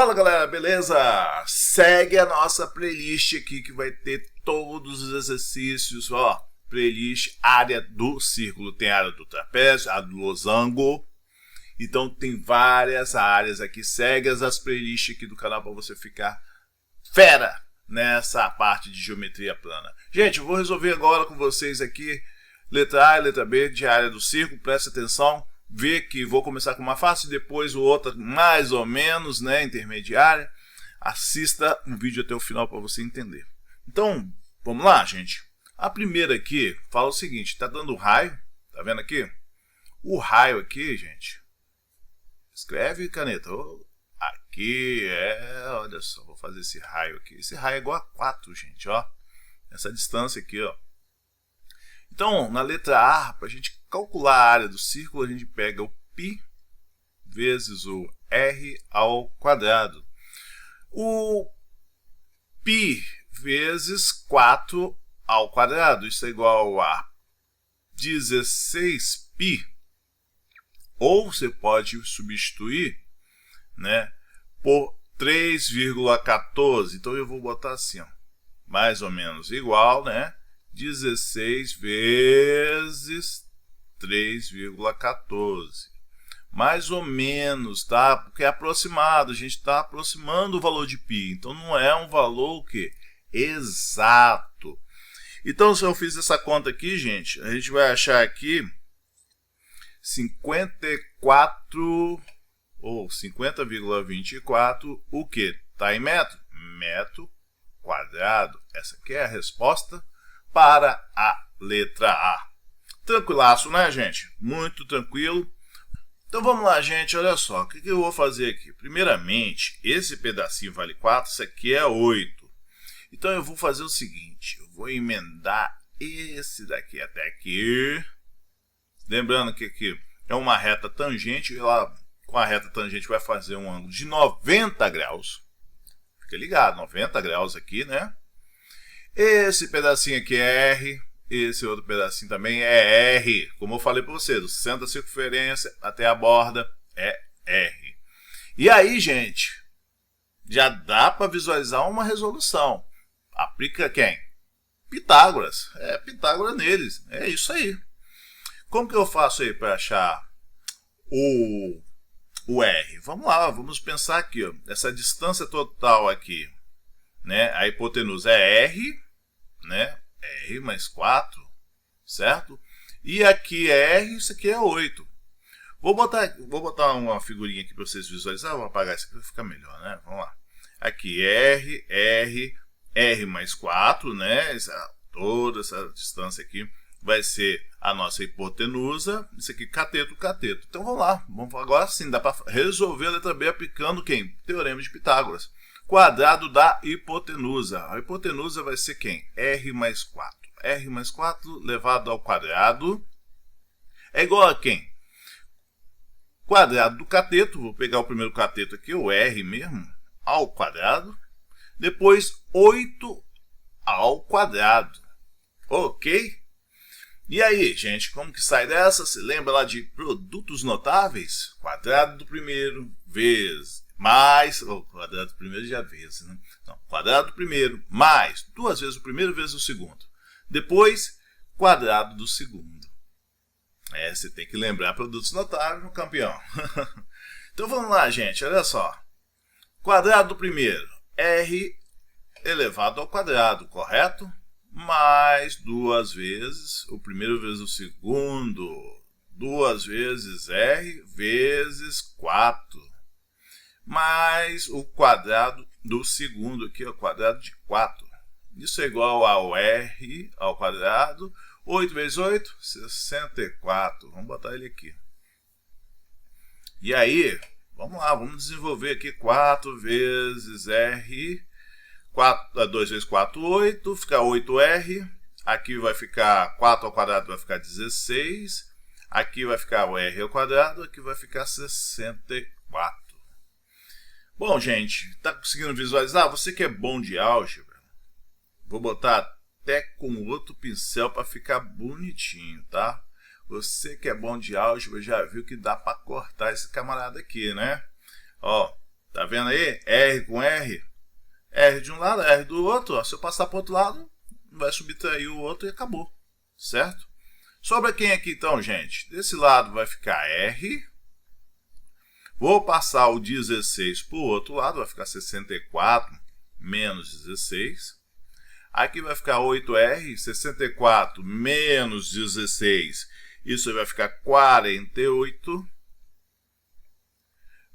Fala galera, beleza? Segue a nossa playlist aqui que vai ter todos os exercícios, ó. Playlist, área do círculo, tem a área do trapézio, a do losango. Então tem várias áreas aqui, segue as playlists aqui do canal para você ficar fera nessa parte de geometria plana. Gente, eu vou resolver agora com vocês aqui letra A e letra B de área do círculo, presta atenção. Ver que vou começar com uma fácil e depois o outra mais ou menos, né, intermediária. Assista um vídeo até o final para você entender. Então, vamos lá, gente. A primeira aqui fala o seguinte, tá dando raio, tá vendo aqui? O raio aqui, gente, escreve caneta, aqui olha só, vou fazer esse raio aqui. Esse raio é igual a 4, gente, ó. Essa distância aqui, ó. Então, na letra A, para a gente calcular a área do círculo, a gente pega o π vezes o r ao quadrado. O π vezes 4 ao quadrado, isso é igual a 16π. Ou você pode substituir, né, por 3,14. Então, eu vou botar assim, ó, mais ou menos igual, né? 16 vezes 3,14. Mais ou menos, tá? Porque é aproximado, a gente está aproximando o valor de π. Então não é um valor o quê? Exato. Então se eu fiz essa conta aqui, gente, a gente vai achar aqui 54 ou 50,24, o que? Tá em metro? Metro quadrado. Essa aqui é a resposta para a letra A. Tranquilaço, né, gente? Muito tranquilo. Então vamos lá, gente, olha só. O que eu vou fazer aqui? Primeiramente, esse pedacinho vale 4, isso aqui é 8. Então eu vou fazer o seguinte, eu vou emendar esse daqui até aqui. Lembrando que aqui é uma reta tangente, e lá com a reta tangente vai fazer um ângulo de 90 graus. Fica ligado, 90 graus aqui, né? Esse pedacinho aqui é R, esse outro pedacinho também é R. Como eu falei para você, do centro da circunferência até a borda é R. E aí, gente, já dá para visualizar uma resolução. Aplica quem? Pitágoras. É Pitágoras neles. É isso aí. Como que eu faço aí para achar o R? Vamos lá, vamos pensar aqui, ó, essa distância total aqui, né? A hipotenusa é R, né? R mais 4, certo? E aqui é R, isso aqui é 8. Vou botar uma figurinha aqui para vocês visualizarem. Vou apagar isso aqui para ficar melhor, né? Vamos lá. Aqui R, R, R mais 4, né? Toda essa distância aqui vai ser a nossa hipotenusa. Isso aqui, cateto, cateto. Então vamos lá. Agora sim, dá para resolver a letra B aplicando quem? Teorema de Pitágoras. Quadrado da hipotenusa. A hipotenusa vai ser quem? R mais 4. R mais 4 levado ao quadrado é igual a quem? Quadrado do cateto. Vou pegar o primeiro cateto aqui, o R mesmo, ao quadrado. Depois 8 ao quadrado. Ok? E aí, gente, como que sai dessa? Se lembra lá de produtos notáveis? Quadrado do primeiro vezes mais, quadrado do primeiro já vezes, né? Não, quadrado do primeiro mais 2 vezes o primeiro vezes o segundo. Depois, quadrado do segundo. Você tem que lembrar produtos notáveis, meu campeão. Então vamos lá, gente, olha só. Quadrado do primeiro, R elevado ao quadrado, correto? Mais 2 vezes o primeiro vezes o segundo. 2 vezes R vezes 4. Mais o quadrado do segundo aqui, o quadrado de 4. Isso é igual ao R ao quadrado. 8 vezes 8, 64. Vamos botar ele aqui. E aí, vamos lá, vamos desenvolver aqui 4 vezes R. 2 vezes 4, 8. Fica 8R. Aqui vai ficar 4 ao quadrado, vai ficar 16. Aqui vai ficar o R ao quadrado. Aqui vai ficar 64. Bom, gente, tá conseguindo visualizar? Você que é bom de álgebra, vou botar até com outro pincel para ficar bonitinho, tá? Você que é bom de álgebra já viu que dá para cortar esse camarada aqui, né? Ó, Tá vendo aí? R com R. R de um lado, R do outro. Ó. Se eu passar para o outro lado, vai subtrair o outro e acabou. Certo? Sobra quem aqui então, gente? Desse lado vai ficar R. Vou passar o 16 para o outro lado, vai ficar 64 menos 16. Aqui vai ficar 8R, 64 menos 16. Isso aí vai ficar 48.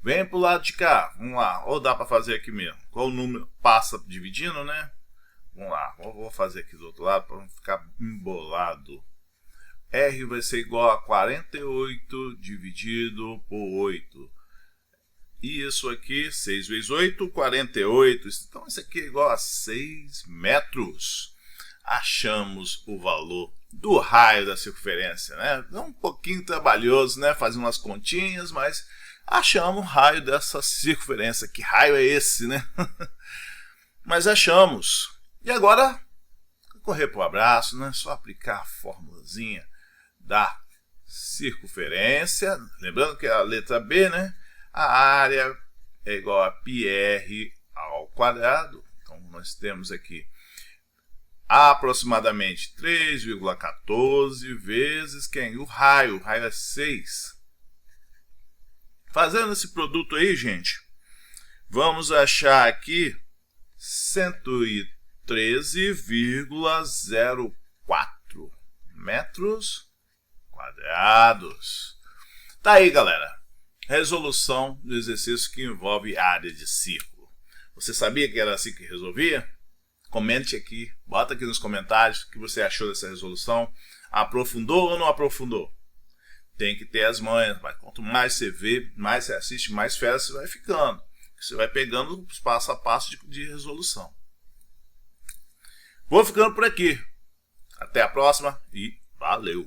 Vem para o lado de cá, vamos lá. Ou dá para fazer aqui mesmo. Qual o número passa dividindo, né? Vamos lá, vou fazer aqui do outro lado para não ficar embolado. R vai ser igual a 48 dividido por 8. E isso aqui, 6 vezes 8, 48. Então isso aqui é igual a 6 metros. Achamos o valor do raio da circunferência, né? É um pouquinho trabalhoso, né? Fazer umas continhas, mas achamos o raio dessa circunferência. Que raio é esse, né? Mas achamos. E agora, correr para o abraço, né? Só aplicar a formulazinha da circunferência. Lembrando que é a letra B, né? A área é igual a πr ao quadrado. Então, nós temos aqui aproximadamente 3,14 vezes quem? O raio é 6. Fazendo esse produto aí, gente, vamos achar aqui 113,04 metros quadrados. Tá aí, galera. Resolução do exercício que envolve área de círculo. Você sabia que era assim que resolvia? Comente aqui, bota aqui nos comentários o que você achou dessa resolução. Aprofundou ou não aprofundou? Tem que ter as manhas, mas quanto mais você vê, mais você assiste, mais fera você vai ficando. Você vai pegando os passo a passo de resolução. Vou ficando por aqui. Até a próxima e valeu!